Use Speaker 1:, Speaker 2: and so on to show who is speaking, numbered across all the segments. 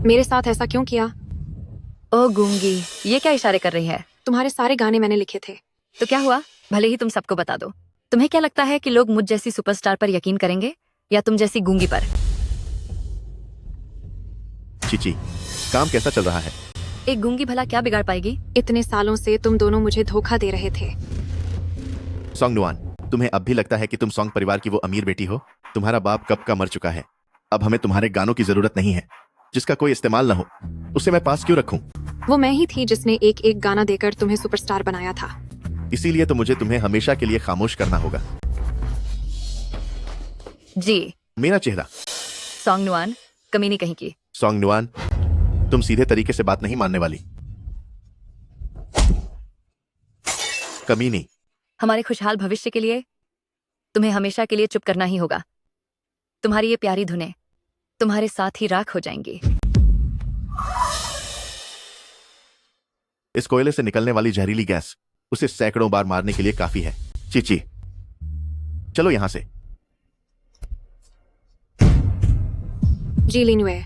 Speaker 1: मेरे साथ ऐसा क्यों किया?
Speaker 2: ओ गूंगी, ये क्या इशारे कर रही है?
Speaker 1: तुम्हारे सारे गाने मैंने लिखे थे।
Speaker 2: तो क्या हुआ? भले ही तुम सबको बता दो। तुम्हें क्या लगता है कि लोग मुझ जैसी सुपरस्टार पर यकीन करेंगे या तुम जैसी गूंगी पर?
Speaker 3: चीची, काम कैसा चल रहा है?
Speaker 2: एक गूंगी भला क्या बिगाड़ पाएगी?
Speaker 1: इतने सालों से तुम दोनों मुझे धोखा दे रहे थे।
Speaker 3: सोंगनुआन, तुम्हें अब भी लगता है कि तुम सोंग परिवार की वो अमीर बेटी हो? तुम्हारा बाप कब का मर चुका है। अब हमें तुम्हारे गानों की जरूरत नहीं है। जिसका कोई इस्तेमाल न हो उसे मैं पास क्यों रखूं?
Speaker 1: वो मैं ही थी जिसने एक एक गाना देकर तुम्हें सुपरस्टार बनाया था।
Speaker 3: इसीलिए तो मुझे तुम्हें हमेशा के लिए खामोश करना होगा।
Speaker 2: जी।
Speaker 3: मेरा चेहरा।
Speaker 2: सोंगनुआन, कमीनी कहीं की।
Speaker 3: सोंगनुआन, तुम सीधे तरीके से बात नहीं मानने वाली। कमीनी।
Speaker 2: हमारे खुशहाल भविष्य के लिए तुम्हें हमेशा के लिए चुप करना ही होगा। तुम्हारी ये प्यारी धुनें तुम्हारे साथ ही राख हो जाएंगी।
Speaker 3: इस कोयले से निकलने वाली जहरीली गैस उसे सैकड़ों बार मारने के लिए काफी है। चीची, चलो यहां से।
Speaker 1: जी लिनुए,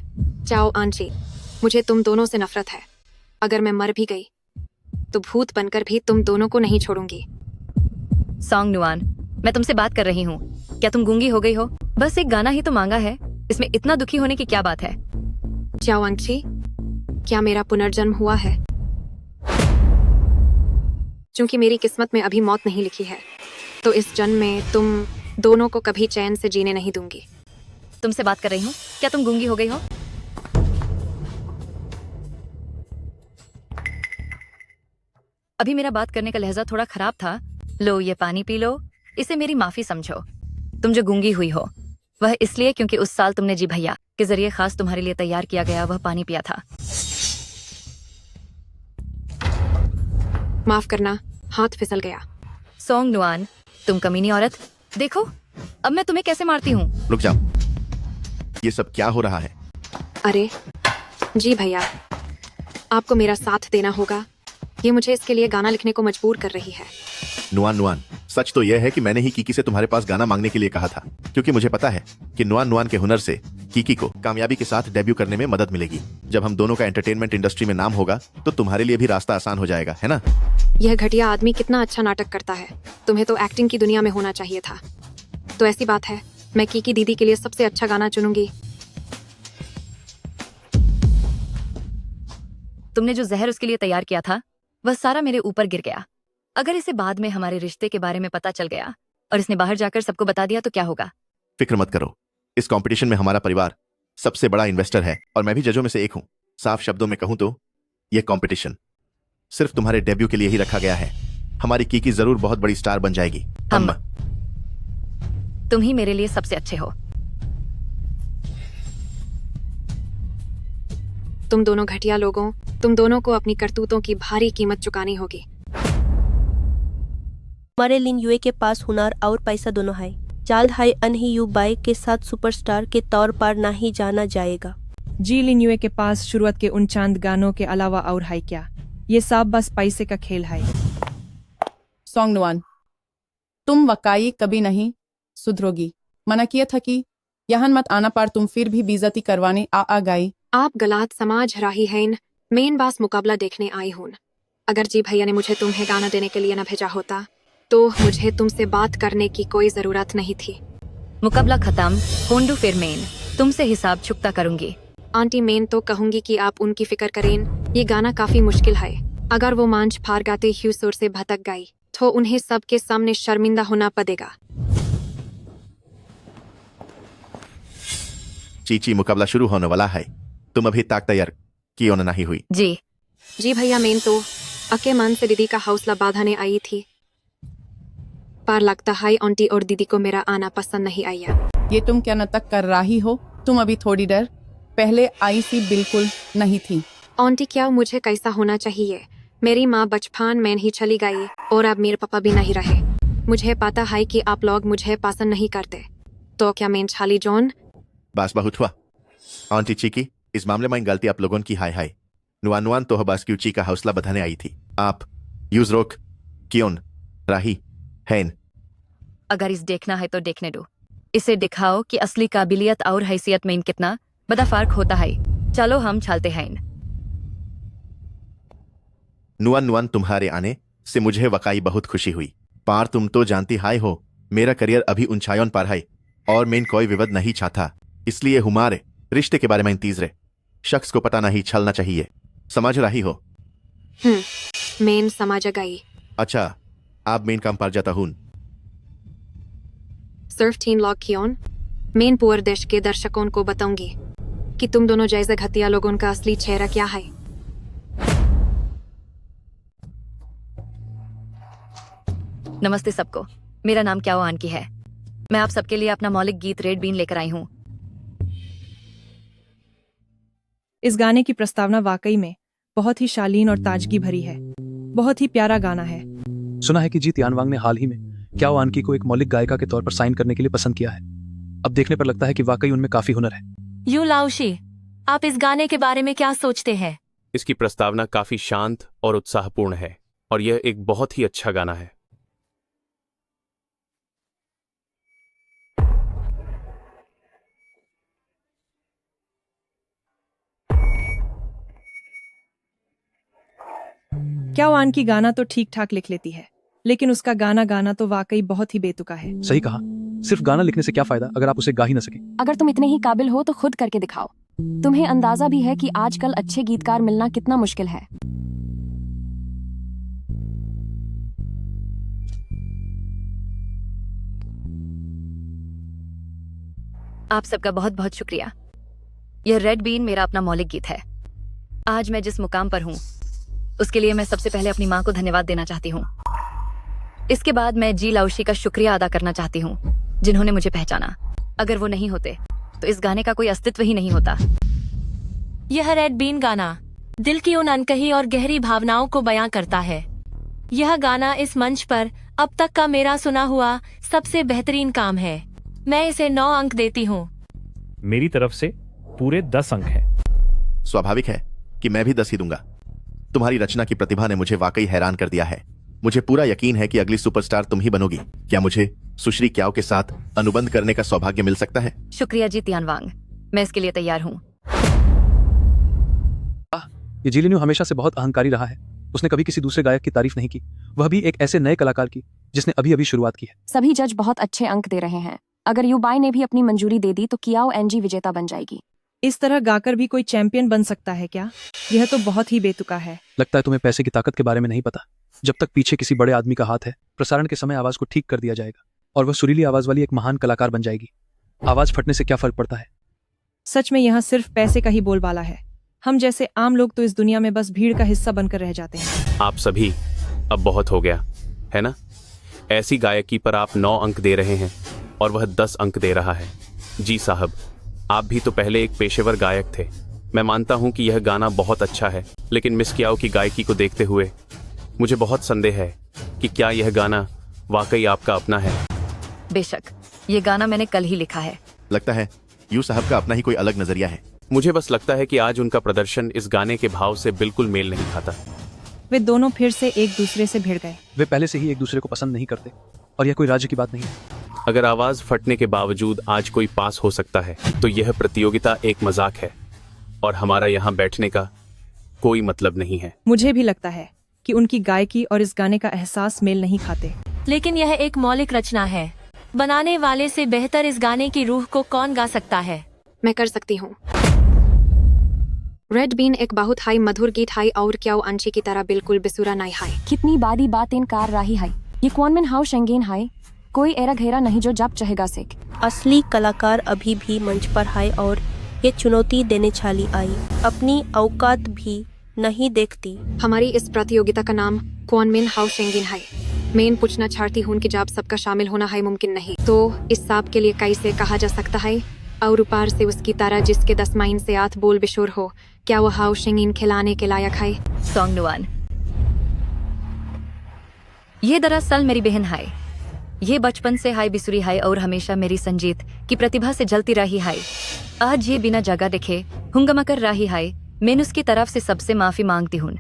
Speaker 1: चाओ आंची, मुझे तुम दोनों से नफरत है। अगर मैं मर भी गई तो भूत बनकर भी तुम दोनों को नहीं छोड़ूंगी।
Speaker 2: सोंगनुआन, मैं तुमसे बात कर रही हूँ। क्या तुम गूंगी हो गई हो? बस एक गाना ही तो मांगा है, इसमें इतना दुखी होने की क्या बात है?
Speaker 1: चाओ आंची, क्या मेरा पुनर्जन्म हुआ है? चूंकि मेरी किस्मत में अभी मौत नहीं लिखी है, तो इस जन्म में तुम दोनों को कभी चैन से जीने नहीं दूंगी।
Speaker 2: तुमसे बात कर रही हूँ। क्या तुम गूंगी हो गई हो? अभी मेरा बात करने का लहजा थोड़ा खराब था। लो ये पानी पी लो, इसे मेरी माफी समझो। तुम जो गूंगी हुई हो वह इसलिए क्योंकि उस साल तुमने जी भैया के जरिए खास तुम्हारे लिए तैयार किया गया वह पानी पिया था।
Speaker 1: माफ करना, हाथ फिसल गया।
Speaker 2: सोंगनुआन, तुम कमीनी औरत, देखो अब मैं तुम्हें कैसे मारती हूँ।
Speaker 3: रुक जाओ, ये सब क्या हो रहा है?
Speaker 1: अरे जी भैया, आपको मेरा साथ देना होगा। ये मुझे इसके लिए गाना लिखने को मजबूर कर रही है।
Speaker 3: नुआन नुआन, सच तो यह है कि मैंने ही कीकी से तुम्हारे पास गाना मांगने के लिए कहा था, क्योंकि मुझे पता है कि नुआन नुआन के हुनर से कीकी को कामयाबी के साथ डेब्यू करने में मदद मिलेगी। जब हम दोनों का एंटरटेनमेंट इंडस्ट्री में नाम होगा तो तुम्हारे लिए भी रास्ता आसान हो जाएगा, है ना?
Speaker 1: यह घटिया आदमी कितना अच्छा नाटक करता है। तुम्हें तो एक्टिंग की दुनिया में होना चाहिए था। तो ऐसी बात है, मैं कीकी दीदी के लिए सबसे अच्छा गाना चुनूंगी।
Speaker 2: तुमने जो जहर उसके लिए तैयार किया था वह सारा मेरे ऊपर गिर गया। अगर इसे बाद में हमारे रिश्ते के बारे में पता चल गया और इसने बाहर जाकर सबको बता दिया तो क्या होगा?
Speaker 3: फिक्र मत करो, इस कंपटीशन में हमारा परिवार सबसे बड़ा इन्वेस्टर है और मैं भी जजों में से एक हूं। साफ शब्दों में कहूं तो यह कंपटीशन सिर्फ तुम्हारे डेब्यू के लिए ही रखा गया है। हमारी कीकी जरूर बहुत बड़ी स्टार बन जाएगी।
Speaker 2: तुम ही मेरे लिए सबसे अच्छे हो।
Speaker 1: तुम दोनों घटिया लोगों, तुम दोनों को अपनी करतूतों की भारी कीमत चुकानी होगी।
Speaker 4: हमारे लिन यूए के पास हुनर और पैसा दोनों है। जल्द हाई अनही यू बाई के साथ सुपरस्टार के तौर पर नहीं जाना जाएगा।
Speaker 5: जी लिन यूए के पास शुरुआत के उन चांद गानों के अलावा और है क्या? ये सब बस पैसे का खेल है।
Speaker 6: सोंगनुआन, तुम वकाई कभी नहीं सुधरोगी। मना किया था कि यहाँ मत आना, पर तुम फिर भी बेइज्जती करवाने आ गई।
Speaker 1: आप गलात समाज राही हैं। मेन बास मुकाबला देखने आई हूं। अगर जी भैया ने मुझे तुम्हें गाना देने के लिए न भेजा होता तो मुझे तुमसे बात करने की कोई जरूरत नहीं थी।
Speaker 2: मुकाबला खत्म, होंडू फिर मेन तुमसे हिसाब चुकता करूंगी।
Speaker 1: आंटी मेन तो कहूंगी कि आप उनकी फिक्र करें। ये गाना काफी मुश्किल है। अगर वो मांझ फार गाते ह्यू सुर से भटक गई तो उन्हें सबके सामने शर्मिंदा होना पड़ेगा।
Speaker 3: चीची, मुकाबला शुरू होने वाला है। तुम अभी तक तैयार क्यों नहीं हुई?
Speaker 1: जी भैया, मेन तो अके मन से दीदी का हौसला बांधने आई थी, पर लगता है आंटी और दीदी को मेरा आना पसंद नहीं आया।
Speaker 6: ये तुम क्या नाटक कर रही हो? तुम अभी थोड़ी देर पहले आई सी बिल्कुल नहीं थी।
Speaker 1: आंटी, क्या मुझे कैसा होना चाहिए? मेरी माँ बचपन में ही चली गई और अब मेरे पापा भी नहीं रहे। मुझे पता है कि आप लोग मुझे पसंद नहीं करते, तो क्या मैं छाली जॉन?
Speaker 3: बस बहुत हुआ आंटी चीकी, इस मामले में गलती आप लोगों की। हाय नुआन नुआन तो बस क्यूची का हौसला बढ़ाने आई थी। आप यूज रोक क्यों राही हैन?
Speaker 2: अगर इस देखना है तो देखने दो। इसे दिखाओ कि असली काबिलियत और हैसियत में इन कितना बड़ा फर्क होता है। चलो हम चलते हैं।
Speaker 3: नुआन नुआन, तुम्हारे आने से मुझे वकाई बहुत खुशी हुई। पार तुम तो जानती हाय हो, मेरा करियर अभी ऊंचाइयों पर है और मैं कोई विवाद नहीं चाहता, इसलिए हमारे रिश्ते के बारे में तीसरे शख्स को पता नहीं चलना चाहिए। समझ रही हो?
Speaker 1: मेन समझ गई।
Speaker 3: अच्छा, आप मेन काम पर जाता हूँ।
Speaker 1: सिर्फ 3 लॉग कियोन मेन पूरे देश के दर्शकों को बताऊंगी कि तुम दोनों जैसे घटिया लोगों का असली चेहरा क्या है।
Speaker 2: नमस्ते सबको, मेरा नाम क्याओ आनकी है। मैं आप सबके लिए अपना मौलिक गीत रेड बीन लेकर आई हूँ।
Speaker 5: इस गाने की प्रस्तावना वाकई में बहुत ही शालीन और ताजगी भरी है। बहुत ही प्यारा गाना है।
Speaker 7: सुना है कि जी तियानवांग ने हाल ही में क्याओ आनकी को एक मौलिक गायिका के तौर पर साइन करने के लिए पसंद किया है। अब देखने पर लगता है कि वाकई उनमें काफी हुनर है।
Speaker 8: यू लाओशी, आप इस गाने के बारे में क्या सोचते हैं?
Speaker 9: इसकी प्रस्तावना काफी शांत और उत्साहपूर्ण है और यह एक बहुत ही अच्छा गाना है।
Speaker 5: क्या वान की गाना तो ठीक ठाक लिख लेती है, लेकिन उसका गाना गाना तो वाकई बहुत ही बेतुका है।
Speaker 7: सही कहा, सिर्फ गाना लिखने से क्या फायदा अगर आप उसे गा ही न सके।
Speaker 10: अगर तुम इतने ही काबिल हो तो खुद करके दिखाओ। तुम्हें अंदाजा भी है कि आजकल अच्छे गीतकार मिलना कितना मुश्किल है।
Speaker 2: आप सबका बहुत बहुत शुक्रिया। यह रेड बीन मेरा अपना मौलिक गीत है। आज मैं जिस मुकाम पर हूँ उसके लिए मैं सबसे पहले अपनी माँ को धन्यवाद देना चाहती हूँ। इसके बाद मैं जी लाओशी का शुक्रिया अदा करना चाहती हूँ जिन्होंने मुझे पहचाना। अगर वो नहीं होते तो इस गाने का कोई अस्तित्व ही नहीं होता।
Speaker 8: यह रेड बीन गाना दिल की उन अनकही और गहरी भावनाओं को बयां करता है। यह गाना इस मंच पर अब तक का मेरा सुना हुआ सबसे बेहतरीन काम है। मैं इसे 9 अंक देती हूँ।
Speaker 11: मेरी तरफ से पूरे 10 अंक हैं।
Speaker 3: स्वाभाविक है कि मैं भी 10 ही दूंगा। तुम्हारी रचना की प्रतिभा ने मुझे वाकई हैरान कर दिया है। मुझे पूरा यकीन है कि अगली सुपरस्टार तुम ही बनोगी। क्या मुझे सुश्री क्याओ के साथ अनुबंध करने का सौभाग्य मिल सकता है?
Speaker 2: शुक्रिया जी तियानवांग, मैं इसके लिए तैयार हूँ।
Speaker 7: ये जीलिन्यू हमेशा से बहुत अहंकारी रहा है। उसने कभी किसी दूसरे गायक की तारीफ नहीं की, वह भी एक ऐसे नए कलाकार की जिसने अभी अभी शुरुआत की है।
Speaker 10: सभी जज बहुत अच्छे अंक दे रहे हैं। अगर यूबाई ने भी अपनी मंजूरी दे दी तो कियाओ एनजी विजेता बन जाएगी।
Speaker 5: इस तरह गाकर भी कोई चैंपियन बन सकता है क्या? यह तो बहुत ही बेतुका है।
Speaker 7: लगता है तुम्हें पैसे की ताकत के बारे में नहीं पता। जब तक पीछे किसी बड़े आदमी का हाथ है, प्रसारण के समय आवाज को ठीक कर दिया जाएगा और वह सुरीली आवाज वाली एक महान कलाकार बन जाएगी। आवाज फटने से क्या फर्क पड़ता है?
Speaker 5: सच में यहाँ सिर्फ पैसे का ही बोलबाला है। हम जैसे आम लोग तो इस दुनिया में बस भीड़ का हिस्सा बनकर रह जाते हैं।
Speaker 9: आप सभी, अब बहुत हो गया है ना? ऐसी गायकी पर आप 9 अंक दे रहे हैं और वह 10 अंक दे रहा है। जी साहब, आप भी तो पहले एक पेशेवर गायक थे। मैं मानता हूं कि यह गाना बहुत अच्छा है, लेकिन मिस क्याओ की गायकी को देखते हुए मुझे बहुत संदेह है कि क्या यह गाना वाकई आपका अपना है।
Speaker 2: बेशक, ये गाना मैंने कल ही लिखा है।
Speaker 3: लगता है यू साहब का अपना ही कोई अलग नजरिया है।
Speaker 9: मुझे बस लगता है कि आज उनका प्रदर्शन इस गाने के भाव से बिल्कुल मेल नहीं खाता।
Speaker 5: वे दोनों फिर से एक दूसरे से भिड़ गए।
Speaker 7: वे पहले से ही एक दूसरे को पसंद नहीं करते और यह कोई राज्य की बात नहीं है।
Speaker 9: अगर आवाज फटने के बावजूद आज कोई पास हो सकता है तो यह प्रतियोगिता एक मजाक है और हमारा यहाँ बैठने का कोई मतलब नहीं है।
Speaker 5: मुझे भी लगता है कि उनकी गायकी और इस गाने का एहसास मेल नहीं खाते।
Speaker 8: लेकिन यह एक मौलिक रचना है। बनाने वाले से बेहतर इस गाने की रूह को कौन गा सकता है?
Speaker 1: मैं कर सकती हूँ। रेड बीन एक बहुत हाई मधुर गीत है और क्याओ अंशी की तरह बिल्कुल बेसुरा नहीं है।
Speaker 10: कितनी बादी बातें कार रही है। ये क्वानमिन हाउ शेंगेन है। कोई एरा घेरा नहीं जो जब चाहेगा सीख।
Speaker 4: असली कलाकार अभी भी मंच पर है और ये चुनौती देने छाली आई। अपनी औकात भी नहीं देखती।
Speaker 1: हमारी इस प्रतियोगिता का नाम क्वानमिन हाउ शेंगिन है। मैं पूछना चाहती हूँ कि जब सबका शामिल होना है मुमकिन नहीं तो इस सब के लिए कैसे कहा जा सकता है? और ऊपर से उसकी तरह जिसके 10 माइन से 8 बोल बिशोर हो, क्या वो हाउ शेंगिन खिलाने के लायक है?
Speaker 2: सॉन्ग नुआन, ये दरअसल मेरी बहन है। ये बचपन से हाई बिसुरी है और हमेशा मेरी संजीत की प्रतिभा से जलती रही है। आज ये बिना जगह देखे हुंगामा कर रही है। मैं उसकी तरफ से सबसे माफी मांगती हूँ।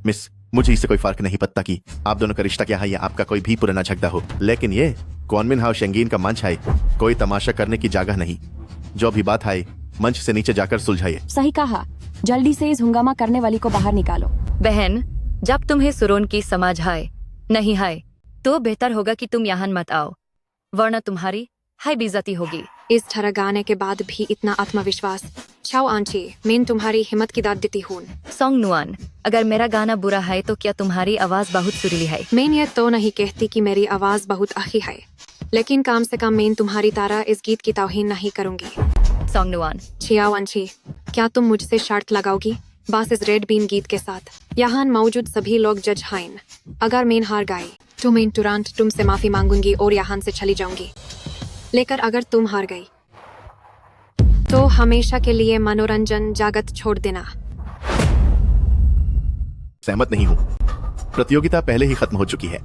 Speaker 3: मिस, मुझे इससे कोई फर्क नहीं पड़ता कि आप दोनों का रिश्ता क्या है या आपका कोई भी पुराना झगड़ा हो, लेकिन ये क्वानमिन हाउ शेंगिन का मंच है, कोई तमाशा करने की जगह नहीं। जो भी बात है मंच से नीचे जाकर सुलझाइए।
Speaker 10: सही कहा, जल्दी से इस हंगामा करने वाली को बाहर निकालो।
Speaker 2: बहन, जब तुम्हें सुरोन की समझ आए नहीं है तो बेहतर होगा कि तुम यहाँ मत आओ, वरना तुम्हारी हाई बेइज्जती होगी।
Speaker 1: इस तरह गाने के बाद भी इतना आत्मविश्वास। चाओ आंची, मैं तुम्हारी हिम्मत की दाद देती हूँ।
Speaker 2: सॉन्ग नुआन, अगर मेरा गाना बुरा है तो क्या तुम्हारी आवाज बहुत सुरीली है?
Speaker 1: मैं ये तो नहीं कहती कि मेरी आवाज बहुत अच्छी है, लेकिन कम से कम मैं तुम्हारी तरह इस गीत की तौहीन नहीं करूंगी।
Speaker 2: सॉन्ग नुआन,
Speaker 1: छियाओ अंशी, क्या तुम मुझसे शर्त लगाओगी? बस इस रेड बीन गीत के साथ यहाँ मौजूद सभी लोग जज हैं। अगर मैं हार गई तो मैं तुरंत तुमसे माफी मांगूंगी और यहाँ से चली जाऊंगी। लेकर अगर तुम हार गई तो हमेशा के लिए मनोरंजन जगत छोड़ देना।
Speaker 3: सहमत नहीं हूँ। प्रतियोगिता पहले ही खत्म हो चुकी है,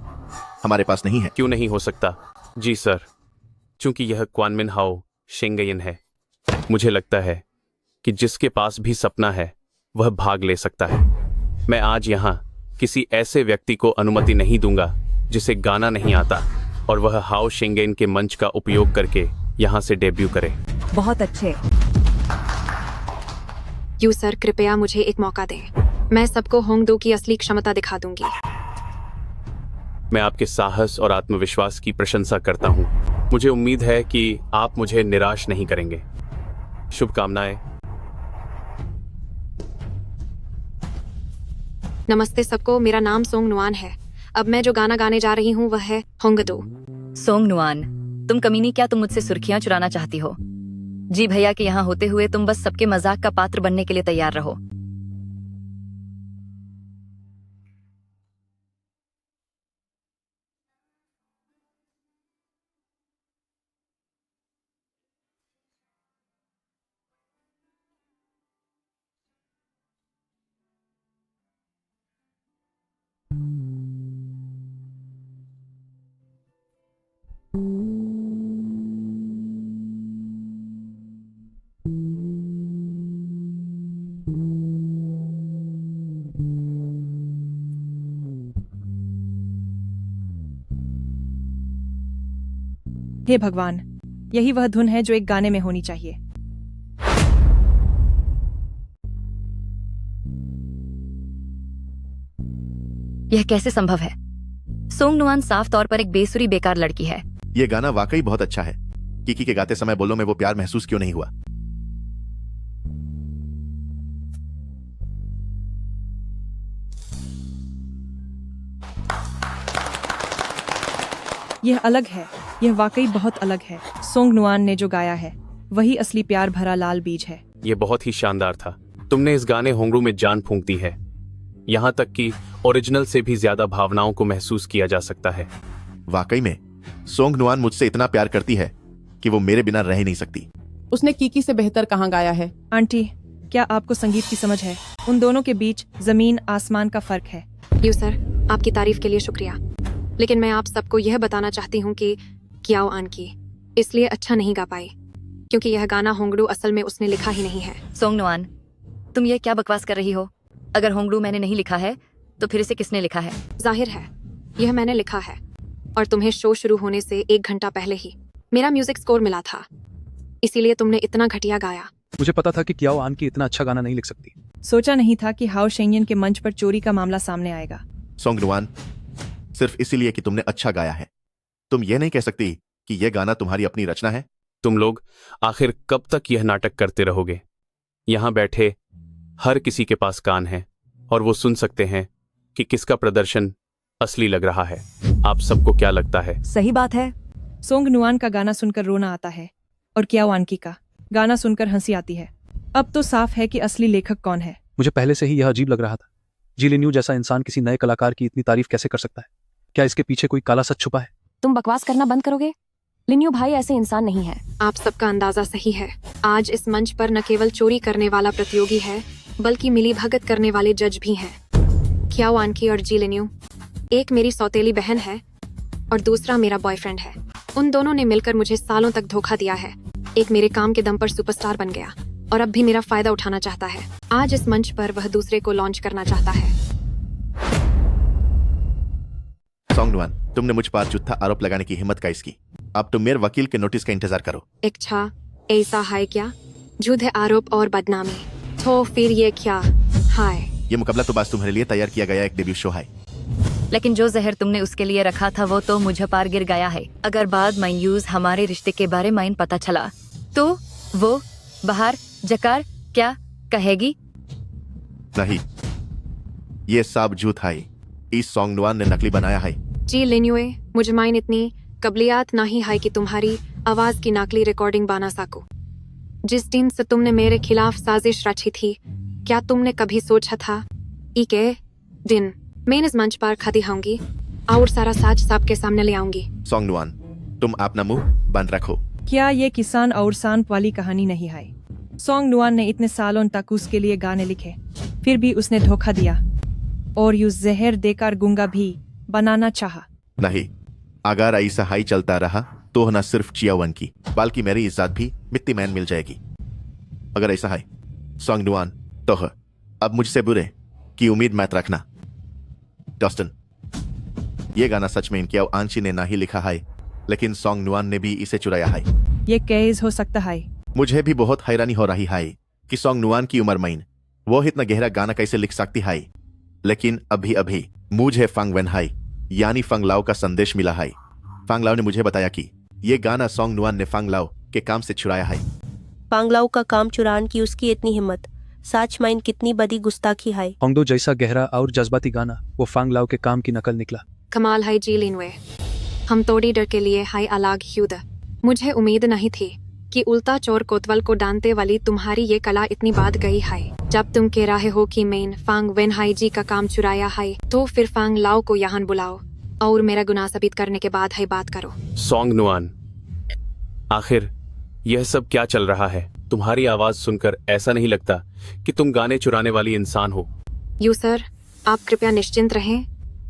Speaker 3: हमारे पास नहीं है।
Speaker 9: क्यों नहीं हो सकता? जी सर, चूंकि यह क्वानमिन हाओ शेंगयन है, मुझे लगता है कि जिसके पास भी सपना है वह भाग ले सकता है। मैं आज यहाँ किसी ऐसे व्यक्ति को अनुमति नहीं दूंगा जिसे गाना नहीं आता और वह हाओ शेंगयन के मंच का उपयोग करके यहाँ से डेब्यू करे।
Speaker 2: बहुत अच्छे।
Speaker 1: यू सर, कृपया मुझे एक मौका दें। मैं सबको होंगदो की असली क्षमता दिखा दूंगी।
Speaker 9: मैं आपके साहस और आत्मविश्वास की प्रशंसा करता हूँ। मुझे उम्मीद है कि आप मुझे निराश नहीं करेंगे। शुभकामनाएं।
Speaker 1: नमस्ते सबको, मेरा नाम सोंग नुआन है। अब मैं जो गाना गाने जा रही हूँ वह है होंगदो।
Speaker 2: सोंग नुआन, तुम कमीनी, क्या तुम मुझसे सुर्खियां चुराना चाहती हो? जी भैया के यहाँ होते हुए तुम बस सबके मजाक का पात्र बनने के लिए तैयार रहो।
Speaker 5: हे भगवान, यही वह धुन है जो एक गाने में होनी चाहिए।
Speaker 2: यह कैसे संभव है? सोंग नुआन साफ तौर पर एक बेसुरी बेकार लड़की है।
Speaker 3: ये गाना वाकई बहुत अच्छा है। कीकी के गाते समय बोलो में वो प्यार महसूस क्यों नहीं हुआ?
Speaker 5: यह अलग है, यह वाकई बहुत अलग है। सोंग नुआन ने जो गाया है वही असली प्यार भरा लाल बीज है।
Speaker 9: ये बहुत ही शानदार था। तुमने इस गाने होंगरू में जान फूंक दी है। यहाँ तक कि ओरिजिनल से भी ज्यादा भावनाओं को महसूस किया जा सकता है।
Speaker 3: वाकई में सोंग नुआन मुझसे इतना प्यार करती है कि वो मेरे बिना रह ही नहीं सकती।
Speaker 6: उसने कीकी से बेहतर कहाँ गाया है?
Speaker 5: आंटी, क्या आपको संगीत की समझ है? उन दोनों के बीच जमीन आसमान का फर्क है।
Speaker 1: यू सर, आपकी तारीफ के लिए शुक्रिया, लेकिन मैं आप सबको यह बताना चाहती हूँ कि क्याओ आन की इसलिए अच्छा नहीं गा पाई क्योंकि यह गाना होंगडू असल में उसने लिखा ही नहीं है।
Speaker 2: सोंग नुआन, तुम ये क्या बकवास कर रही हो? अगर होंगडू मैंने नहीं लिखा है तो फिर इसे किसने लिखा है?
Speaker 1: जाहिर है यह मैंने लिखा है, और तुम्हें शो शुरू होने से 1 घंटा पहले ही मेरा म्यूजिक स्कोर मिला था, इसीलिए तुमने इतना घटिया गाया।
Speaker 7: मुझे पता था कि क्याओ आन की इतना अच्छा गाना नहीं लिख सकती।
Speaker 5: सोचा नहीं था कि हाओ शेंगयन के मंच पर चोरी का मामला सामने आएगा।
Speaker 3: सोंग नुआन, सिर्फ इसीलिए कि तुमने अच्छा गाया है, तुम ये नहीं कह सकती कि यह गाना तुम्हारी अपनी रचना है।
Speaker 9: तुम लोग आखिर कब तक यह नाटक करते रहोगे? यहाँ बैठे हर किसी के पास कान है और वो सुन सकते हैं कि किसका प्रदर्शन असली लग रहा है। आप सबको क्या लगता है?
Speaker 2: सही बात है।
Speaker 5: सोंग नुआन का गाना सुनकर रोना आता है और क्याओ आन की का गाना सुनकर हंसी आती है। अब तो साफ है कि असली लेखक कौन है।
Speaker 7: मुझे पहले से ही यह अजीब लग रहा था। जी लिन्यू जैसा इंसान किसी नए कलाकार की इतनी तारीफ कैसे कर सकता है? क्या इसके पीछे कोई काला सच छुपा है?
Speaker 10: तुम बकवास करना बंद करोगे? लिन्यू भाई ऐसे इंसान नहीं है।
Speaker 1: आप सबका अंदाजा सही है। आज इस मंच पर न केवल चोरी करने वाला प्रतियोगी है बल्कि मिली भगत करने वाले जज भी हैं। क्याओ आन की और जी लिन्यू, एक मेरी सौतेली बहन है और दूसरा मेरा बॉयफ्रेंड है। उन दोनों ने मिलकर मुझे सालों तक धोखा दिया है। एक मेरे काम के दम पर सुपरस्टार बन गया और अब भी मेरा फायदा उठाना चाहता है। आज इस मंच पर वह दूसरे को लॉन्च करना चाहता है।
Speaker 3: सोंग नुआन, तुमने मुझ पर झूठा आरोप लगाने की हिम्मत का इसकी। अब तुम मेरे वकील के नोटिस का इंतजार करो।
Speaker 1: अच्छा, ऐसा है क्या? झूठे आरोप और बदनामी। तो फिर ये क्या? हाय,
Speaker 3: ये मुकाबला तो बस तुम्हारे लिए तैयार किया गया एक डेब्यू शो है।
Speaker 2: लेकिन जो जहर तुमने उसके लिए रखा था वो तो मुझे पार गिर गया है। अगर बाद में यूज हमारे रिश्ते के बारे में पता चला तो वो बाहर जकार क्या कहेगी?
Speaker 3: नहीं, ये सब झूठ है। इस सॉन्ग नुआन ने नकली बनाया है।
Speaker 1: जी लिन्युए, मुझे माइन इतनी कबलियात नहीं है कि तुम्हारी आवाज की नकली रिकॉर्डिंग बना सकूं। जिस दिन से तुमने मेरे खिलाफ साजिश रची थी, क्या तुमने कभी सोचा था इके दिन मैं इस मंच पर खड़ी होंगी और सारा सच सबके सामने ले आऊंगी?
Speaker 3: सॉन्ग नुआन, तुम अपना मुंह बंद रखो।
Speaker 5: क्या ये किसान और सांप वाली कहानी नहीं है? सॉन्ग नुआन ने इतने सालों तक उसके लिए गाने लिखे, फिर भी उसने धोखा दिया और यू जहर देकर गुंगा भी बनाना चाहा।
Speaker 3: नहीं, अगर ऐसा हाई चलता रहा तो न सिर्फ चियावन की बल्कि मेरी इज्जत भी मिट्टी मैन मिल जाएगी। अगर ऐसा है सॉन्ग नुआन, तो अब मुझसे बुरे की उम्मीद मत रखना। डस्टन, ये गाना सच में इनके आंशी ने ना ही लिखा है, लेकिन सॉन्ग नुआन ने भी इसे चुराया है।
Speaker 5: ये कैसे हो सकता है?
Speaker 3: मुझे भी बहुत हैरानी हो रही है कि सॉन्ग नुआन की उम्र में वो इतना गहरा गाना कैसे लिख सकती है। लेकिन अभी अभी मुझे फंग वेन हाई यानी फंग लाओ का संदेश मिला है। फंग लाओ ने मुझे बताया कि ये गाना सॉन्ग नुआन ने फंग लाओ के काम से छुड़ाया है।
Speaker 4: पांगलाओ का काम चुरान की उसकी इतनी हिम्मत, सच माइन कितनी बड़ी गुस्ताखी है।
Speaker 7: होंगदो जैसा गहरा और जज्बाती गाना वो फांग लाओ के काम की नकल निकला।
Speaker 1: कमाल है जी लिन्युए, हम तोड़ी डर के लिए हाई अलग ह्यूद। मुझे उम्मीद नहीं थी कि उल्टा चोर कोतवाल को डांटने वाली तुम्हारी ये कला इतनी बात गई है। जब तुम कह रहे हो कि मैंने फांग वेन हाई जी का काम चुराया है, तो फिर फांग लाओ को यहाँ बुलाओ और मेरा गुनाह साबित करने के बाद है बात करो।
Speaker 9: सॉन्ग नुआन, आखिर यह सब क्या चल रहा है? तुम्हारी आवाज सुनकर ऐसा नहीं लगता कि तुम गाने चुराने वाली इंसान हो।
Speaker 1: यू सर, आप कृपया निश्चिंत रहें,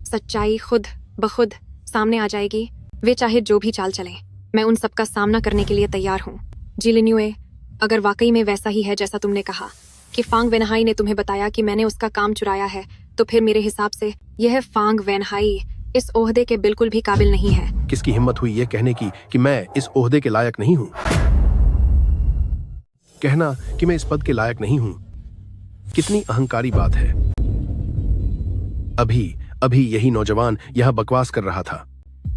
Speaker 1: सच्चाई खुद बखुद सामने आ जाएगी। वे चाहे जो भी चाल चलें, मैं उन सबका सामना करने के लिए तैयार हूँ। जी लिन्युए, अगर वाकई में वैसा ही है जैसा तुमने कहा कि फांग वेनहाई ने तुम्हें बताया कि मैंने उसका काम चुराया है, तो फिर मेरे हिसाब से यह फांग वेनहाई इस ओहदे के बिल्कुल भी काबिल नहीं है।
Speaker 12: किसकी हिम्मत हुई ये कहने की कि मैं इस ओहदे के लायक नहीं हूँ? कहना कि मैं इस पद के लायक नहीं हूँ, कितनी अहंकारी बात है। अभी अभी यही नौजवान यह बकवास कर रहा था।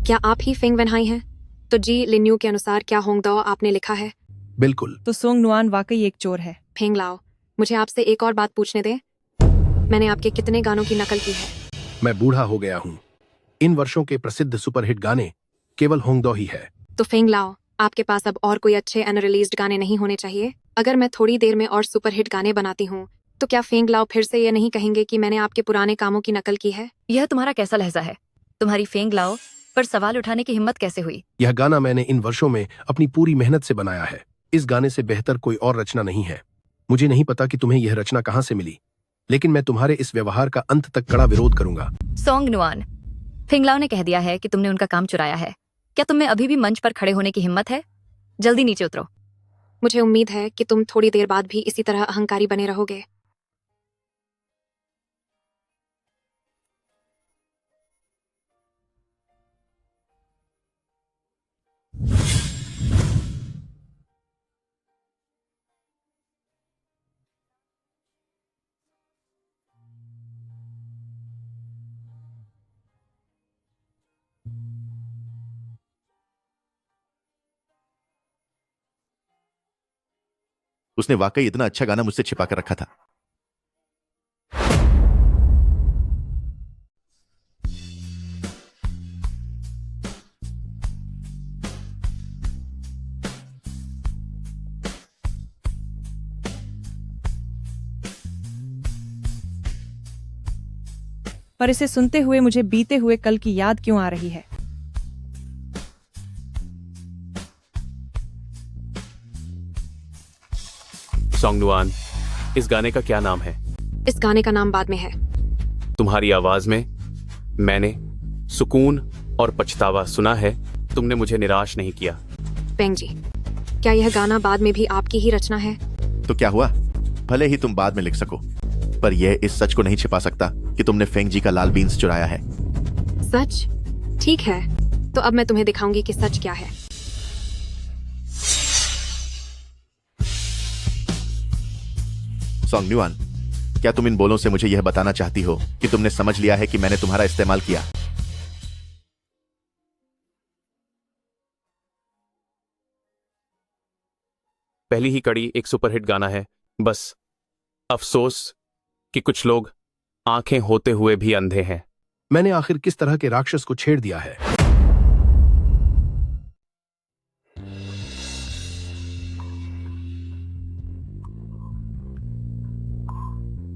Speaker 1: क्या आप ही फेंग वेनहाई हैं? तो जी लिन्यू के अनुसार क्या होंगदो आपने लिखा है?
Speaker 12: बिल्कुल।
Speaker 5: तो सोंग नुआन वाकई एक चोर है।
Speaker 1: फेंग लाओ, मुझे आपसे एक और बात पूछने दें। मैंने आपके कितने गानों की नकल की है?
Speaker 12: मैं बूढ़ा हो गया हूँ। इन वर्षों के प्रसिद्ध सुपरहिट गाने केवल होंगदो ही है।
Speaker 1: तो फेंग लाओ, आपके पास अब और कोई अच्छे अनरिलीज्ड गाने नहीं होने चाहिए? अगर मैं थोड़ी देर में और सुपरहिट गाने बनाती हूँ, तो क्या फेंग लाओ फिर से ये नहीं कहेंगे कि मैंने आपके पुराने कामों की नकल की है?
Speaker 2: यह तुम्हारा कैसा लहजा है? तुम्हारी फेंग लाओ पर सवाल उठाने की हिम्मत कैसे हुई?
Speaker 12: यह गाना मैंने इन वर्षों में अपनी पूरी मेहनत से बनाया है। इस गाने से बेहतर कोई और रचना नहीं है। मुझे नहीं पता कि तुम्हें यह रचना कहाँ से मिली, लेकिन मैं तुम्हारे इस व्यवहार का अंत तक कड़ा विरोध करूंगा।
Speaker 2: सॉन्ग नुआन, फिंगलाओ ने कह दिया है कि तुमने उनका काम चुराया है। क्या तुम में अभी भी मंच पर खड़े होने की हिम्मत है? जल्दी नीचे उतरो।
Speaker 1: मुझे उम्मीद है कि तुम थोड़ी देर बाद भी इसी तरह अहंकारी बने रहोगे।
Speaker 3: उसने वाकई इतना अच्छा गाना मुझसे छिपा कर रखा था।
Speaker 5: पर इसे सुनते हुए मुझे बीते हुए कल की याद क्यों आ रही है?
Speaker 9: सॉन्ग नुआन, इस गाने का क्या नाम है?
Speaker 1: इस गाने का नाम बाद में है।
Speaker 9: तुम्हारी आवाज में मैंने सुकून और पछतावा सुना है। तुमने मुझे निराश नहीं किया।
Speaker 1: पेंग जी, क्या यह गाना बाद में भी आपकी ही रचना है?
Speaker 3: तो क्या हुआ, भले ही तुम बाद में लिख सको, पर यह इस सच को नहीं छिपा सकता कि तुमने फेंग जी का लाल बीन्स चुराया है।
Speaker 1: सच? ठीक है, तो अब मैं तुम्हें दिखाऊंगी कि सच क्या है।
Speaker 3: सॉन्ग न्यूआन, क्या तुम इन बोलों से मुझे यह बताना चाहती हो कि तुमने समझ लिया है कि मैंने तुम्हारा इस्तेमाल किया?
Speaker 9: पहली ही कड़ी एक सुपरहिट गाना है, बस अफसोस कि कुछ लोग आंखें होते हुए भी अंधे हैं।
Speaker 12: मैंने आखिर किस तरह के राक्षस को छेड़ दिया है?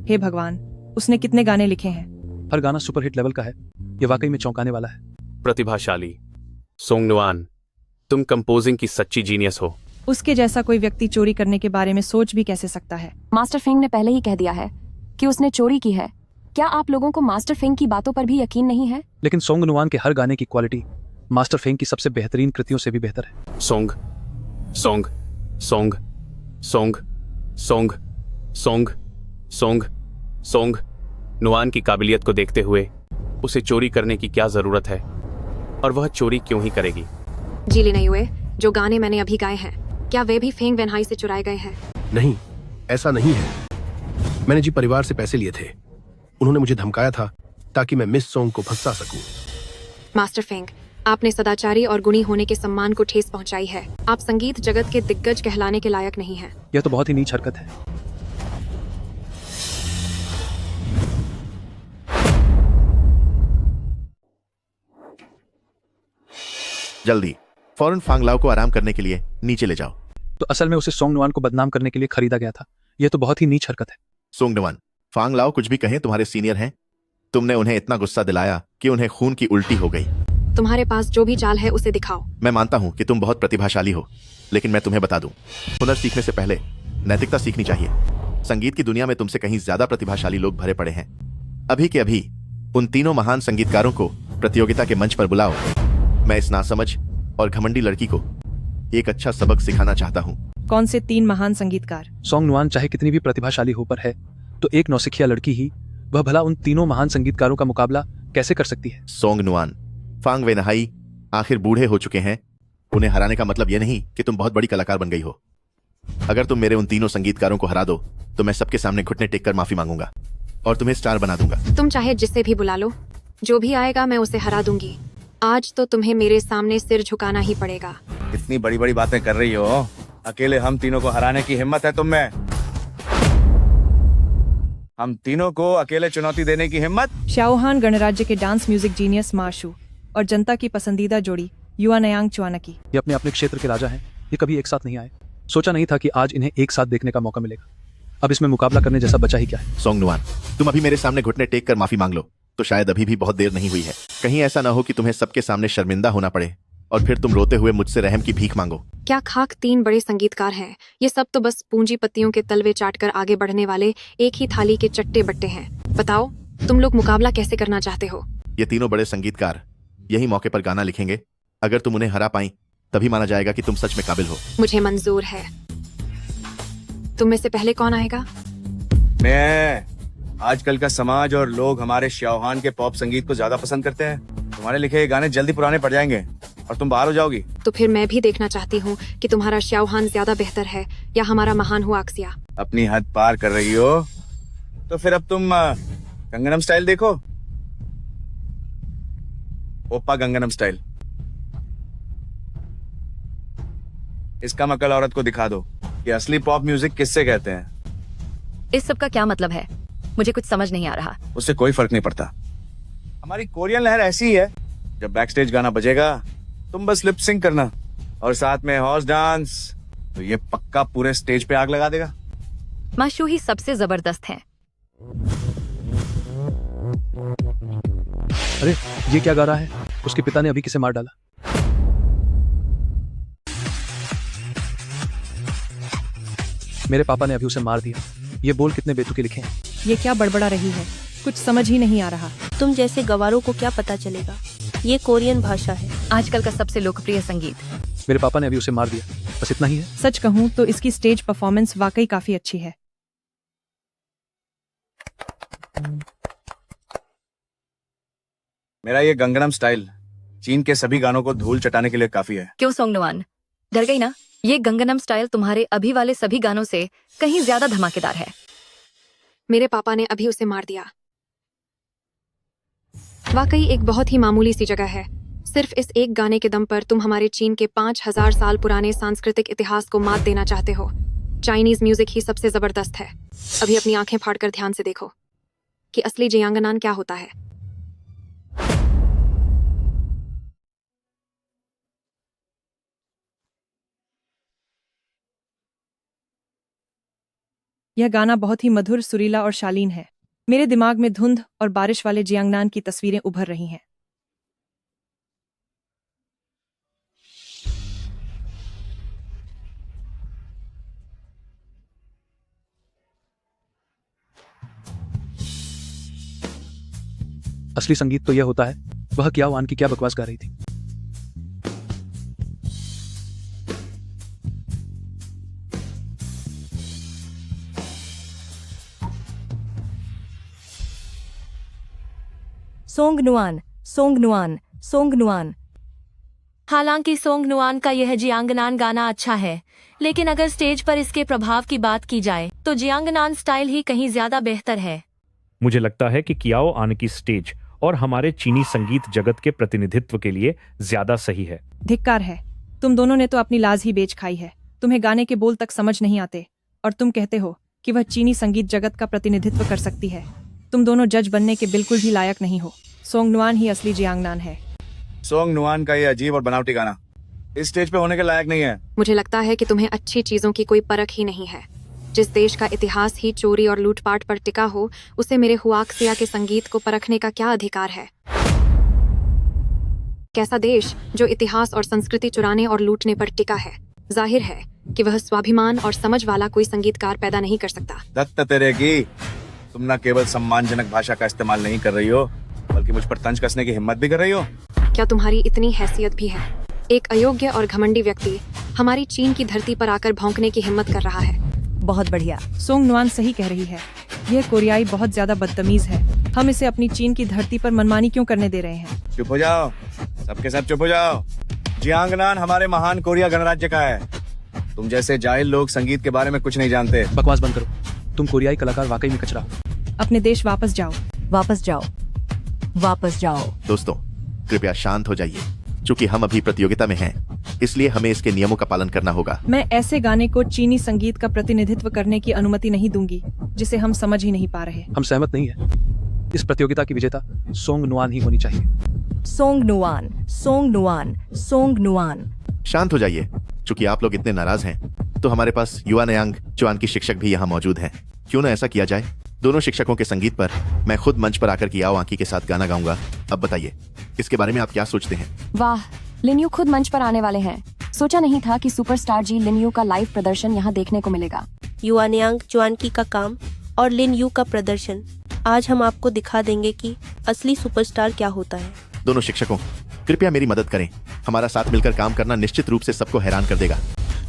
Speaker 5: हे भगवान, उसने कितने गाने लिखे हैं?
Speaker 7: हर गाना सुपरहिट लेवल का है। ये वाकई में चौंकाने वाला है।
Speaker 9: प्रतिभाशाली सोंग नुआन, तुम कंपोजिंग की सच्ची जीनियस हो।
Speaker 5: उसके जैसा कोई व्यक्ति चोरी करने के बारे में सोच भी कैसे सकता है?
Speaker 10: मास्टर फेंग ने पहले ही कह दिया है कि उसने चोरी की है। क्या आप लोगों को मास्टर फेंग की बातों पर भी यकीन नहीं है?
Speaker 7: लेकिन सोंग नुआन के हर गाने की क्वालिटी मास्टर फेंग की सबसे बेहतरीन कृतियों से भी बेहतर है।
Speaker 9: Song Song Song Song Song Song Song Song Nuan की काबिलियत को देखते हुए उसे चोरी करने की क्या जरूरत है, और वह चोरी क्यों ही करेगी?
Speaker 1: जीली नहीं हुए, जो गाने मैंने अभी गाए हैं, क्या वे भी फेंग वेनहाई से चुराए गए हैं?
Speaker 12: नहीं, ऐसा नहीं है। मैंने जी परिवार से पैसे लिए थे। उन्होंने मुझे धमकाया था ताकि मैं मिस सोंग को फंसा सकूं।
Speaker 1: मास्टर फेंग, आपने सदाचारी और गुणी होने के सम्मान को ठेस पहुंचाई है। आप संगीत जगत के दिग्गज कहलाने के लायक नहीं हैं।
Speaker 7: यह तो बहुत ही नीच हरकत है।
Speaker 3: जल्दी फौरन फांग लाओ को आराम करने के लिए नीचे ले जाओ।
Speaker 7: तो असल में उसे सोंग नुआन को बदनाम करने के लिए खरीदा गया था। यह तो बहुत ही नीच हरकत है।
Speaker 3: सोंग नुआन, फांग लाओ कुछ भी कहें तुम्हारे सीनियर हैं। तुमने उन्हें इतना गुस्सा दिलाया कि उन्हें खून की उल्टी हो गई।
Speaker 1: तुम्हारे पास जो भी चाल है उसे दिखाओ।
Speaker 3: मैं मानता हूं कि तुम बहुत प्रतिभाशाली हो, लेकिन मैं तुम्हें बता दूं, हुनर सीखने से पहले नैतिकता सीखनी चाहिए। संगीत की दुनिया में तुमसे कहीं ज्यादा प्रतिभाशाली लोग भरे पड़े हैं। अभी के अभी उन तीनों महान संगीतकारों को प्रतियोगिता के मंच पर बुलाओ। मैं इस नासमझ और घमंडी लड़की को एक अच्छा सबक सिखाना चाहता हूँ।
Speaker 5: कौन से 3 महान संगीतकार?
Speaker 7: सोंग नुआन चाहे कितनी भी प्रतिभाशाली हो पर है तो एक नौसिखिया लड़की ही, वह भला उन तीनों महान संगीतकारों का मुकाबला कैसे कर सकती है?
Speaker 3: सोंग नुआन, फांग वेनहाई आखिर बूढ़े हो चुके हैं। उन्हें हराने का मतलब यह नहीं कि तुम बहुत बड़ी कलाकार बन गई हो। अगर तुम मेरे उन तीनों संगीतकारों को हरा दो तो मैं सबके सामने घुटने टेक कर माफी मांगूंगा और तुम्हें स्टार बना दूंगा।
Speaker 1: तुम चाहे जिसे भी बुला लो, जो भी आएगा मैं उसे हरा दूंगी। आज तो तुम्हें मेरे सामने सिर झुकाना ही पड़ेगा।
Speaker 13: इतनी बड़ी बड़ी बातें कर रही हो, अकेले हम तीनों को हराने की हिम्मत है तुम में? हम तीनों को अकेले चुनौती देने की हिम्मत?
Speaker 5: शाओहान गणराज्य के डांस म्यूजिक जीनियस माशू और जनता की पसंदीदा जोड़ी युआनयांग चुआनकी।
Speaker 7: ये अपने अपने क्षेत्र के राजा हैं। ये कभी एक साथ नहीं आए। सोचा नहीं था कि आज इन्हें एक साथ देखने का मौका मिलेगा। अब इसमें मुकाबला करने जैसा बचा ही क्या है?
Speaker 3: सोंग नुआन, तुम अभी मेरे सामने घुटने टेक कर माफी मांग लो तो शायद अभी भी बहुत देर नहीं हुई है। कहीं ऐसा ना हो कि तुम्हें सबके सामने शर्मिंदा होना पड़े और फिर तुम रोते हुए मुझसे रहम की भीख मांगो।
Speaker 1: क्या खाक 3 बड़े संगीतकार हैं? ये सब तो बस पूंजीपतियों के तलवे चाटकर आगे बढ़ने वाले एक ही थाली के चट्टे बट्टे हैं। बताओ, तुम लोग मुकाबला कैसे करना चाहते हो?
Speaker 3: ये तीनों बड़े संगीतकार यही मौके पर गाना लिखेंगे। अगर तुम उन्हें हरा पाई तभी माना जाएगा कि तुम सच में काबिल हो।
Speaker 1: मुझे मंजूर है। तुम में से पहले कौन आएगा?
Speaker 13: मैं। आजकल का समाज और लोग हमारे शाओहान के पॉप संगीत को ज्यादा पसंद करते हैं। तुम्हारे लिखे ये गाने जल्दी पुराने पड़ जाएंगे और तुम बाहर हो जाओगी।
Speaker 1: तो फिर मैं भी देखना चाहती हूँ कि तुम्हारा शाओहान ज्यादा बेहतर है या हमारा महान हुआ अक्सिया।
Speaker 13: अपनी हद पार कर रही हो तो फिर अब तुम गंगनम स्टाइल देखो। ओप्पा गंगनम स्टाइल। इसका मकल औरत को दिखा दो कि असली पॉप म्यूजिक किससे कहते हैं।
Speaker 2: इस सब का क्या मतलब है? मुझे कुछ समझ नहीं आ रहा।
Speaker 13: उससे कोई फर्क नहीं पड़ता। हमारी कोरियन लहर ऐसी ही है, जब बैकस्टेज गाना बजेगा तुम बस लिप सिंक करना और साथ में हॉर्स डांस, तो ये पक्का पूरे स्टेज पे आग लगा देगा।
Speaker 2: माशू ही सबसे जबरदस्त हैं।
Speaker 7: अरे ये क्या गा रहा है? उसके पिता ने अभी किसे मार डाला? मेरे पापा ने अभी उसे मार दिया। ये बोल कितने बेतुके लिखे हैं।
Speaker 5: ये क्या बड़बड़ा रही है? कुछ समझ ही नहीं आ रहा।
Speaker 4: तुम जैसे गवारों को क्या पता चलेगा? ये कोरियन भाषा है।
Speaker 2: आजकल का सबसे लोकप्रिय संगीत।
Speaker 7: मेरे पापा ने अभी उसे मार दिया, बस इतना ही है।
Speaker 5: सच कहूँ तो इसकी स्टेज परफॉर्मेंस वाकई काफी अच्छी है।
Speaker 13: मेरा ये गंगनम स्टाइल चीन के सभी गानों को धूल चटाने के लिए काफी है।
Speaker 2: क्यों सोंग नुआन, डर गई ना? ये गंगनम स्टाइल तुम्हारे अभी वाले सभी गानों से कहीं ज्यादा धमाकेदार है।
Speaker 1: मेरे पापा ने अभी उसे मार दिया। वाकई एक बहुत ही मामूली सी जगह है। सिर्फ इस एक गाने के दम पर तुम हमारे चीन के 5000 साल पुराने सांस्कृतिक इतिहास को मात देना चाहते हो। चाइनीज म्यूजिक ही सबसे जबरदस्त है। अभी अपनी आंखें फाड़कर ध्यान से देखो कि असली जियांगनान क्या होता है।
Speaker 5: यह गाना बहुत ही मधुर, सुरीला और शालीन है। मेरे दिमाग में धुंध और बारिश वाले जियांगनान की तस्वीरें उभर रही हैं।
Speaker 7: असली संगीत तो यह होता है। वह क्या वान की क्या बकवास गा रही थी।
Speaker 2: सोंगनुआन, सोंगनुआन, सोंगनुआन।
Speaker 8: हालांकि सोंगनुआन का यह जियांगनान गाना अच्छा है, लेकिन अगर स्टेज पर इसके प्रभाव की बात की जाए तो जियांगनान स्टाइल ही कहीं ज्यादा बेहतर है।
Speaker 11: मुझे लगता है कि कियाओ आन की स्टेज और हमारे चीनी संगीत जगत के प्रतिनिधित्व के लिए ज्यादा सही है।
Speaker 5: धिक्कार है, तुम दोनों ने तो अपनी लाज ही बेच खाई है। तुम्हें गाने के बोल तक समझ नहीं आते और तुम कहते हो कि वह चीनी संगीत जगत का प्रतिनिधित्व कर सकती है। तुम दोनों जज बनने के बिल्कुल भी लायक नहीं हो। सोंगनुआन ही असली जियांगनान है।
Speaker 13: सोंगनुआन का ये अजीब और बनावटी गाना इस स्टेज पे होने के लायक नहीं है।
Speaker 1: मुझे लगता है कि तुम्हें अच्छी चीजों की कोई परख ही नहीं है। जिस देश का इतिहास ही चोरी और लूटपाट पर टिका हो, उसे मेरे हुआक्सिया के संगीत को परखने का क्या अधिकार है? कैसा देश जो इतिहास और संस्कृति चुराने और लूटने पर टिका है। जाहिर है कि वह स्वाभिमान और समझ वाला कोई संगीतकार पैदा नहीं कर सकता।
Speaker 13: दत्त तेरे की, तुम न केवल सम्मानजनक भाषा का इस्तेमाल नहीं कर रही हो, बल्कि मुझ पर तंज कसने की हिम्मत भी कर रही हो।
Speaker 1: क्या तुम्हारी इतनी हैसियत भी है? एक अयोग्य और घमंडी व्यक्ति हमारी चीन की धरती पर आकर भौंकने की हिम्मत कर रहा है।
Speaker 2: बहुत बढ़िया।
Speaker 5: सोंगनुआन सही कह रही है। यह कोरियाई बहुत ज्यादा बदतमीज है। हम इसे अपनी चीन की धरती पर मनमानी क्यों करने दे रहे हैं?
Speaker 13: चुप हो जाओ, सबके सब चुप हो जाओ। जियांगनान हमारे महान कोरिया गणराज्य का है। तुम जैसे जाहिल लोग संगीत के बारे में कुछ नहीं जानते।
Speaker 7: बकवास बंद करो। तुम कोरियाई कलाकार वाकई में कचरा हो।
Speaker 5: अपने देश वापस जाओ।
Speaker 2: वापस जाओ, वापस जाओ।
Speaker 3: दोस्तों, कृपया शांत हो जाइए। चूंकि हम अभी प्रतियोगिता में हैं, इसलिए हमें इसके नियमों का पालन करना होगा।
Speaker 5: मैं ऐसे गाने को चीनी संगीत का प्रतिनिधित्व करने की अनुमति नहीं दूंगी जिसे हम समझ ही नहीं पा रहे।
Speaker 7: हम सहमत नहीं है। इस प्रतियोगिता की विजेता सोंगनुआन ही होनी चाहिए।
Speaker 2: सोंगनुआन, सोंगनुआन, सोंगनुआन।
Speaker 3: शांत हो जाइए। चूंकि आप लोग इतने नाराज हैं, तो हमारे पास युआनयांग चुआन की शिक्षक भी यहाँ मौजूद हैं। क्यों न ऐसा किया जाए? दोनों शिक्षकों के संगीत पर मैं खुद मंच पर आकर कियाओ आंकी के साथ गाना गाऊंगा। अब बताइए, इसके बारे में आप क्या सोचते हैं?
Speaker 10: वाह, लिनयू खुद मंच पर आने वाले हैं। सोचा नहीं था कि सुपरस्टार जी लिनयू का लाइव प्रदर्शन यहाँ देखने को मिलेगा।
Speaker 4: युआनयांग चुआनकी का काम और लिन यू का प्रदर्शन। आज हम आपको दिखा देंगे कि असली सुपरस्टार क्या होता है।
Speaker 3: दोनों शिक्षकों, कृपया मेरी मदद करें। हमारा साथ मिलकर काम करना निश्चित रूप से सबको हैरान कर देगा।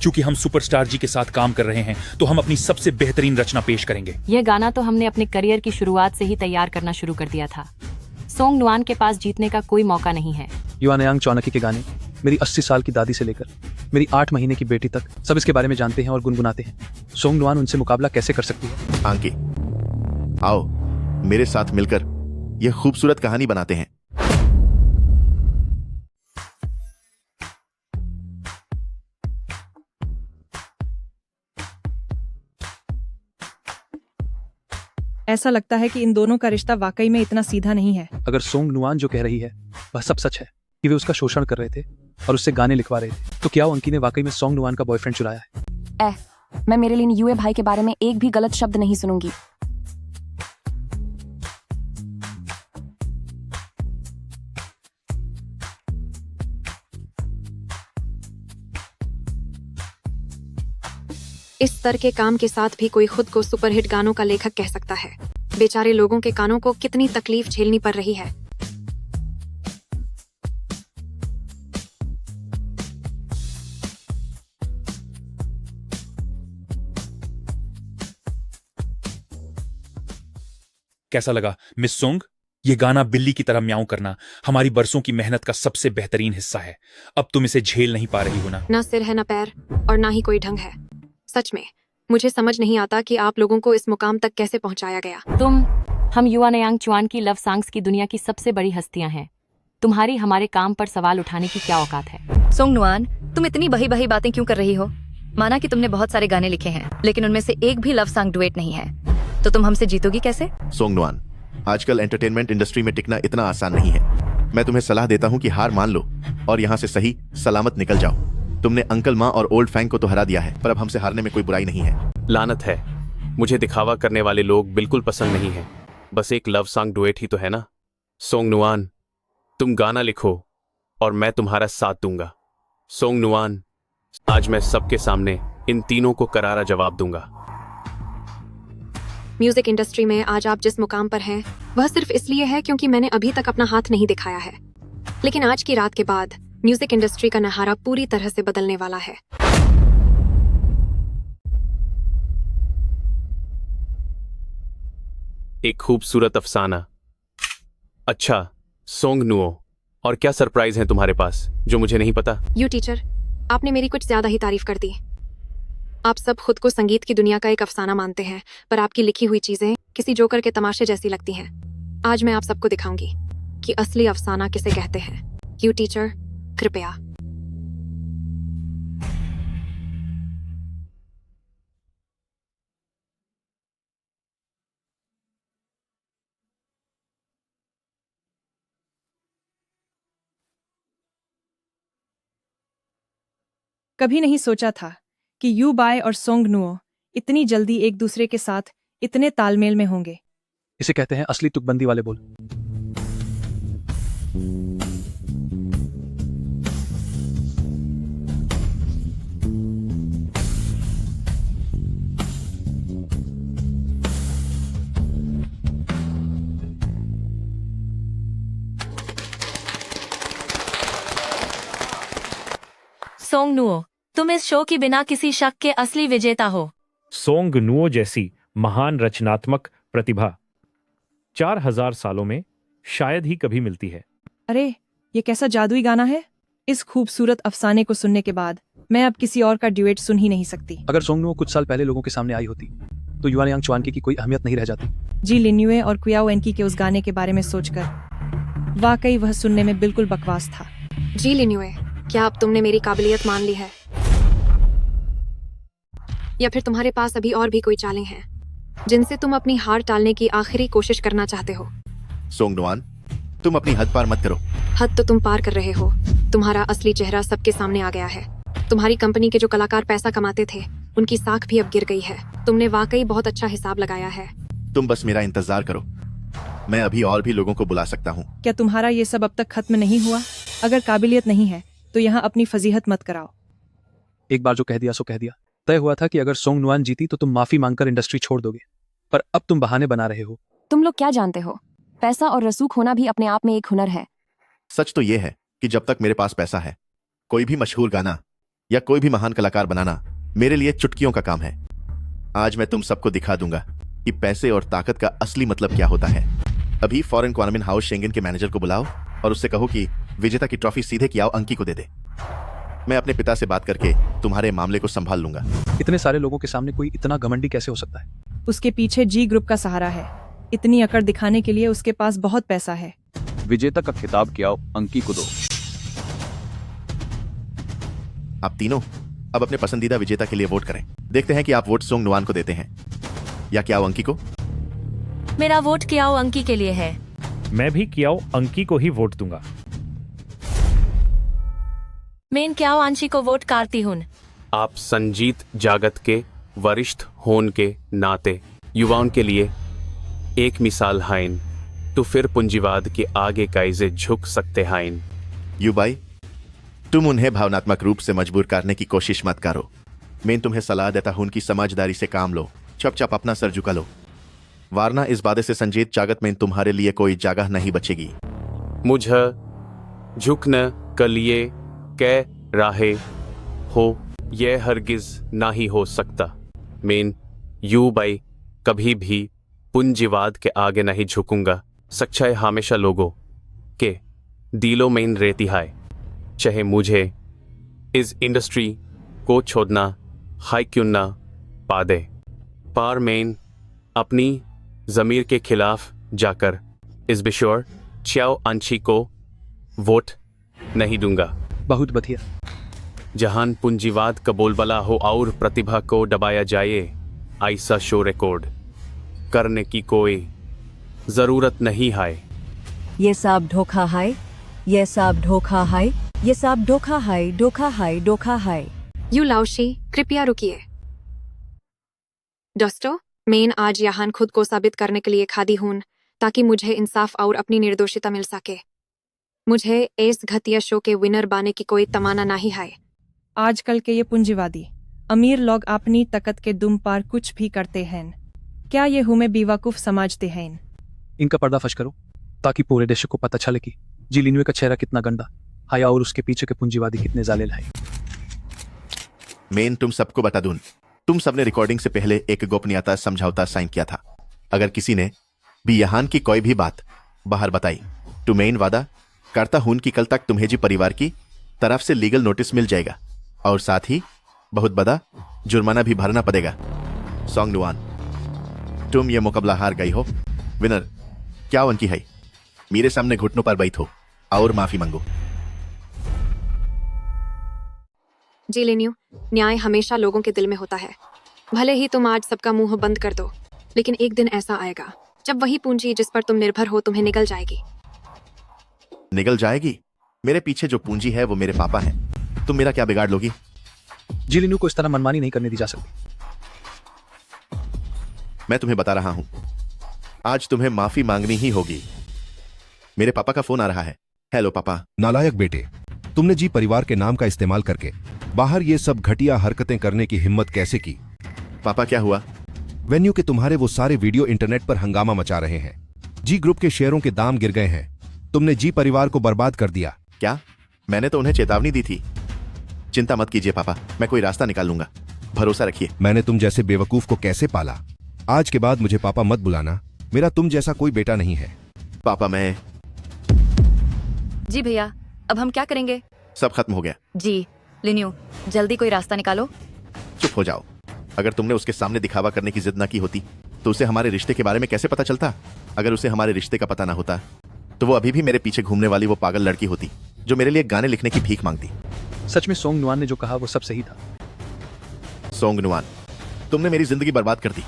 Speaker 14: चूंकि हम सुपरस्टार जी के साथ काम कर रहे हैं, तो हम अपनी सबसे बेहतरीन रचना पेश करेंगे।
Speaker 8: यह गाना तो हमने अपने करियर की शुरुआत से ही तैयार करना शुरू कर दिया था। सोंगनुआन के पास जीतने का कोई मौका नहीं है।
Speaker 7: युआनयांग चौनकी के गाने मेरी 80 साल की दादी से लेकर मेरी 8 महीने की बेटी तक सब इसके बारे में जानते हैं और गुनगुनाते हैं। सोंगनुआन उनसे मुकाबला कैसे कर सकती है?
Speaker 3: आंकी, आओ मेरे साथ मिलकर यह खूबसूरत कहानी बनाते हैं।
Speaker 5: ऐसा लगता है कि इन दोनों का रिश्ता वाकई में इतना सीधा नहीं है।
Speaker 7: अगर सोंगनुआन जो कह रही है वह सब सच है कि वे उसका शोषण कर रहे थे और उससे गाने लिखवा रहे थे, तो क्या अंकी ने वाकई में सोंगनुआन का बॉयफ्रेंड चुराया है?
Speaker 10: मैं मेरे लिए यूए भाई के बारे में एक भी गलत शब्द नहीं सुनूंगी।
Speaker 1: इस स्तर के काम के साथ भी कोई खुद को सुपरहिट गानों का लेखक कह सकता है। बेचारे लोगों के कानों को कितनी तकलीफ झेलनी पड़ रही है।
Speaker 14: कैसा लगा मिस सोंग? ये गाना बिल्ली की तरह म्याऊं करना हमारी बरसों की मेहनत का सबसे बेहतरीन हिस्सा है। अब तुम इसे झेल नहीं पा रही हो ना?
Speaker 1: ना सिर है, ना पैर और ना ही कोई ढंग है। सच में मुझे समझ नहीं आता कि आप लोगों को इस मुकाम तक कैसे पहुंचाया गया।
Speaker 10: हम युवा नयांग चुआन की लव सॉन्ग्स की दुनिया की सबसे बड़ी हस्तियां हैं। तुम्हारी हमारे काम पर सवाल उठाने की क्या औकात है?
Speaker 2: सोंग नुआन, तुम इतनी बही बही बातें क्यों कर रही हो? माना कि तुमने बहुत सारे गाने लिखे हैं, लेकिन उनमें से एक भी लव सॉन्ग डुएट नहीं है, तो तुम हमसे जीतोगी कैसे?
Speaker 3: सोंग नुआन, आजकल एंटरटेनमेंट इंडस्ट्री में टिकना इतना आसान नहीं है। मैं तुम्हें सलाह देता हूँ कि हार मान लो और यहाँ से सही सलामत निकल जाओ। तुमने अंकल माँ और ओल्ड फैंग को तो हरा दिया है, पर अब हमसे हारने में कोई बुराई नहीं है।
Speaker 9: लानत है, मुझे दिखावा करने वाले लोग बिल्कुल पसंद नहीं है। बस एक लव सॉन्ग डुएट ही तो है ना। सोंग नुआन, तुम गाना लिखो और मैं तुम्हारा साथ दूंगा। सोंग नुआन, आज मैं सबके सामने इन तीनों को करारा जवाब दूंगा।
Speaker 1: म्यूजिक इंडस्ट्री में आज आप जिस मुकाम पर हैं, वह सिर्फ इसलिए है क्योंकि मैंने अभी तक अपना हाथ नहीं दिखाया है। लेकिन आज की रात के बाद म्यूजिक इंडस्ट्री का नहारा पूरी तरह से बदलने वाला है।
Speaker 9: एक खूबसूरत अफसाना। अच्छा सोंग नुओ, और क्या सरप्राइज है तुम्हारे पास जो मुझे नहीं पता?
Speaker 1: यू टीचर, आपने मेरी कुछ ज्यादा ही तारीफ कर दी। आप सब खुद को संगीत की दुनिया का एक अफसाना मानते हैं, पर आपकी लिखी हुई चीजें किसी जोकर के तमाशे जैसी लगती हैं। आज मैं आप सबको दिखाऊंगी कि असली अफसाना किसे कहते हैं। यू टीचर, कृपया।
Speaker 5: कभी नहीं सोचा था कि यू बाय और सोंग नुओ इतनी जल्दी एक दूसरे के साथ इतने तालमेल में होंगे।
Speaker 7: इसे कहते हैं असली तुकबंदी वाले बोल।
Speaker 8: सोंग नुओ, तुम इस शो की बिना किसी शक के असली विजेता हो।
Speaker 11: सोंग नुओ जैसी महान रचनात्मक प्रतिभा 4000 सालों में शायद ही कभी मिलती है।
Speaker 5: अरे, ये कैसा जादुई गाना है! इस खूबसूरत अफसाने को सुनने के बाद मैं अब किसी और का ड्यूएट सुन ही नहीं सकती।
Speaker 7: अगर सोंग नुओ कुछ साल पहले लोगों के सामने आई होती तो युवा नयांग चुआन की कोई अहमियत नहीं रह जाती।
Speaker 5: जी लिन्युए और क्वियाओ एनकी के उस गाने के बारे में सोचकर वाकई वह सुनने में बिल्कुल बकवास था।
Speaker 1: जी लिन्युए, क्या अब तुमने मेरी काबिलियत मान ली है, या फिर तुम्हारे पास अभी और भी कोई चालें हैं जिनसे तुम अपनी हार टालने की आखिरी कोशिश करना चाहते हो?
Speaker 3: सोंग नुआन, तुम अपनी हद पार मत करो।
Speaker 1: हद तो तुम पार कर रहे हो। तुम्हारा असली चेहरा सबके सामने आ गया है। तुम्हारी कंपनी के जो कलाकार पैसा कमाते थे, उनकी साख भी अब गिर गई है। तुमने वाकई बहुत अच्छा हिसाब लगाया है।
Speaker 3: तुम बस मेरा इंतजार करो, मैं अभी और भी लोगों को बुला सकता हूँ।
Speaker 5: क्या तुम्हारा ये सब अब तक खत्म नहीं हुआ? अगर काबिलियत नहीं है तो यहाँ अपनी फजीहत मत कराओ।
Speaker 7: एक बार जो कह दिया सो कह दिया। तय हुआ था कि अगर सोंग नुआन जीती तो तुम माफी मांगकर इंडस्ट्री छोड़ दोगे, पर अब तुम बहाने बना रहे हो।
Speaker 10: तुम लोग क्या जानते हो? पैसा और रसूख होना भी अपने आप में एक हुनर है।
Speaker 3: सच तो ये है कि जब तक मेरे पास पैसा है, कोई भी मशहूर गाना या कोई भी महान कलाकार बनाना मेरे लिए चुटकियों का काम है। आज मैं तुम सबको दिखा दूंगा कि पैसे और ताकत का असली मतलब क्या होता है। अभी फॉरेन क्वानमिन हाउस शेंगन के मैनेजर को बुलाओ और उससे कहो कि विजेता की ट्रॉफी सीधे कियाओ अंकी को दे दे। मैं अपने पिता से बात करके तुम्हारे मामले को संभाल लूंगा।
Speaker 7: इतने सारे लोगों के सामने कोई इतना घमंडी कैसे हो सकता है?
Speaker 5: उसके पीछे जी ग्रुप का सहारा है। इतनी अकड़ दिखाने के लिए उसके पास बहुत पैसा है।
Speaker 15: विजेता का खिताब कियाओ अंकी को दो।
Speaker 3: आप तीनों अब अपने पसंदीदा विजेता के लिए वोट करें। देखते हैं कि आप वोट सोंग नुआन को देते हैं या कियाओ अंकी को।
Speaker 8: मेरा वोट कियाओ अंकी के लिए है।
Speaker 11: मैं भी कियाओ अंकी को ही वोट दूंगा।
Speaker 8: मैं कियाओ आंशी को वोट करती हूँ।
Speaker 9: आप संजीत जागत के वरिष्ठ होन के नाते युवाओं के लिए एक मिसाल हाइन, तो फिर पूंजीवाद के आगे कैसे झुक सकते हाइन।
Speaker 3: युबाई, तुम उन्हें भावनात्मक रूप से मजबूर करने की कोशिश मत करो। मैं तुम्हें सलाह देता हूं कि समझदारी से काम लो, चुपचाप अपना सर झुका लो, वरना इस वादे से संजीत जागत में तुम्हारे लिए कोई जगह नहीं बचेगी।
Speaker 9: मुझे झुकने के लिए कह रहे हो, यह हरगिज ना ही हो सकता। मैं युबाई कभी भी पूंजीवाद के आगे नहीं झुकूंगा। सच्चाई हमेशा लोगों के दिलों में रहती है, चाहे मुझे इस इंडस्ट्री को छोड़ना है क्यों ना, पा दे। पर मैं अपनी जमीर के खिलाफ जाकर इस बिशोर च्याओ अंशी को वोट नहीं दूंगा।
Speaker 7: बहुत बढ़िया।
Speaker 9: जहान पूंजीवाद का बोलबाला हो और प्रतिभा को दबाया जाए, ऐसा शो रिकॉर्ड करने की कोई जरूरत नहीं है।
Speaker 16: ये सब धोखा है, ये सब धोखा है, ये सब धोखा है, धोखा है, धोखा है।
Speaker 1: यू लाओशी, कृपया रुकिए। दोस्तों, मैं आज यहाँ खुद को साबित करने के लिए खादी हूं ताकि मुझे इंसाफ और अपनी निर्दोषिता मिल सके। मुझे इस घटिया शो के विनर बनने की कोई तमन्ना नहीं है।
Speaker 5: आजकल के ये पूंजीवादी अमीर लोग अपनी ताकत के दुम पर कुछ भी करते हैं। क्या ये हमें बेवकूफ समझते हैं?
Speaker 7: इनका पर्दाफाश करो ताकि पूरे देश को पता चले कि जिलिनुए का चेहरा कितना गंदा है और उसके पीछे के पूंजीवादी कितने जालिल है।
Speaker 3: मैं तुम सबको बता दूं, तुम सबने रिकॉर्डिंग से पहले एक गोपनीयता समझौता साइन किया था। अगर किसी ने भी यहाँ की कोई भी बात बाहर बताई तो मैं वादा करता हूं कि कल तक तुम्हें जी परिवार की तरफ से लीगल नोटिस मिल जाएगा और साथ ही बहुत बड़ा जुर्माना भी भरना पड़ेगा। सॉन्ग नुआन, तुम ये मुकाबला हार गई हो। विनर क्या उनकी है? मेरे सामने घुटनों पर बैठो और माफी मांगो।
Speaker 1: जी लेन्यू, न्याय हमेशा लोगों के दिल में होता है। भले ही तुम आज सबका मुंह बंद कर दो, लेकिन एक दिन ऐसा आएगा जब वही पूंजी जिस पर तुम निर्भर हो तुम्हें निगल जाएगी।
Speaker 3: निगल जाएगी? मेरे पीछे जो पूंजी है वो मेरे पापा हैं। तुम मेरा क्या बिगाड़ लोगी?
Speaker 7: जिलिनु को इस तरह मनमानी नहीं करने दी जा सकती।
Speaker 3: मैं तुम्हें बता रहा हूं, आज तुम्हें माफी मांगनी ही होगी। मेरे पापा का फोन आ रहा है। हेलो पापा।
Speaker 17: नालायक बेटे, तुमने जी परिवार के नाम का इस्तेमाल करके बाहर ये सब घटिया हरकतें करने की हिम्मत कैसे की?
Speaker 3: पापा क्या हुआ?
Speaker 17: वेन्यू के तुम्हारे वो सारे वीडियो इंटरनेट पर हंगामा मचा रहे हैं। जी ग्रुप के शेयरों के दाम गिर गए हैं। तुमने जी परिवार को बर्बाद कर दिया।
Speaker 3: क्या? मैंने तो उन्हें चेतावनी दी थी। चिंता मत कीजिए पापा, मैं कोई रास्ता निकाल लूंगा, भरोसा रखिए।
Speaker 17: मैंने तुम जैसे बेवकूफ को कैसे पाला? आज के बाद मुझे पापा मत बुलाना, मेरा तुम जैसा कोई बेटा नहीं है।
Speaker 3: पापा मैं
Speaker 2: जी भैया, अब हम क्या करेंगे?
Speaker 3: सब खत्म हो गया।
Speaker 2: जी लिन्यू, जल्दी कोई रास्ता निकालो।
Speaker 3: चुप हो जाओ। अगर तुमने उसके सामने दिखावा करने की जिद ना की होती तो उसे हमारे रिश्ते के बारे में कैसे पता चलता? अगर उसे हमारे रिश्ते का पता ना होता तो वो अभी भी मेरे पीछे घूमने वाली वो पागल लड़की होती जो मेरे लिए गाने लिखने की भीख मांगती।
Speaker 7: सच में सोंग नुआन ने जो कहा वो सब सही था।
Speaker 3: सोंग नुआन, तुमने मेरी जिंदगी बर्बाद कर दी।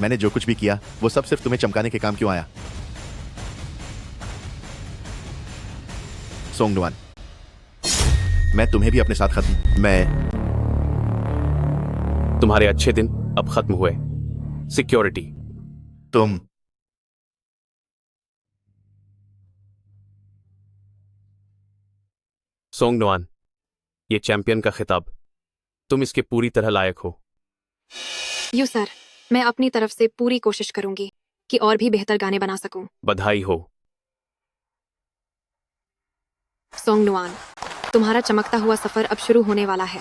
Speaker 3: मैंने जो कुछ भी किया वो सब सिर्फ तुम्हें चमकाने के काम क्यों आया? सोंग नुआन, मैं तुम्हें भी अपने साथ खत्म। मैं
Speaker 9: तुम्हारे अच्छे दिन अब खत्म हुए। सिक्योरिटी,
Speaker 3: तुम
Speaker 9: सोंग नुआन, ये चैंपियन का खिताब तुम इसके पूरी तरह लायक हो।
Speaker 1: यू सर, मैं अपनी तरफ से पूरी कोशिश करूंगी कि और भी बेहतर गाने बना सकूं।
Speaker 9: बधाई हो।
Speaker 1: सोंग नुआन, तुम्हारा चमकता हुआ सफर अब शुरू होने वाला है।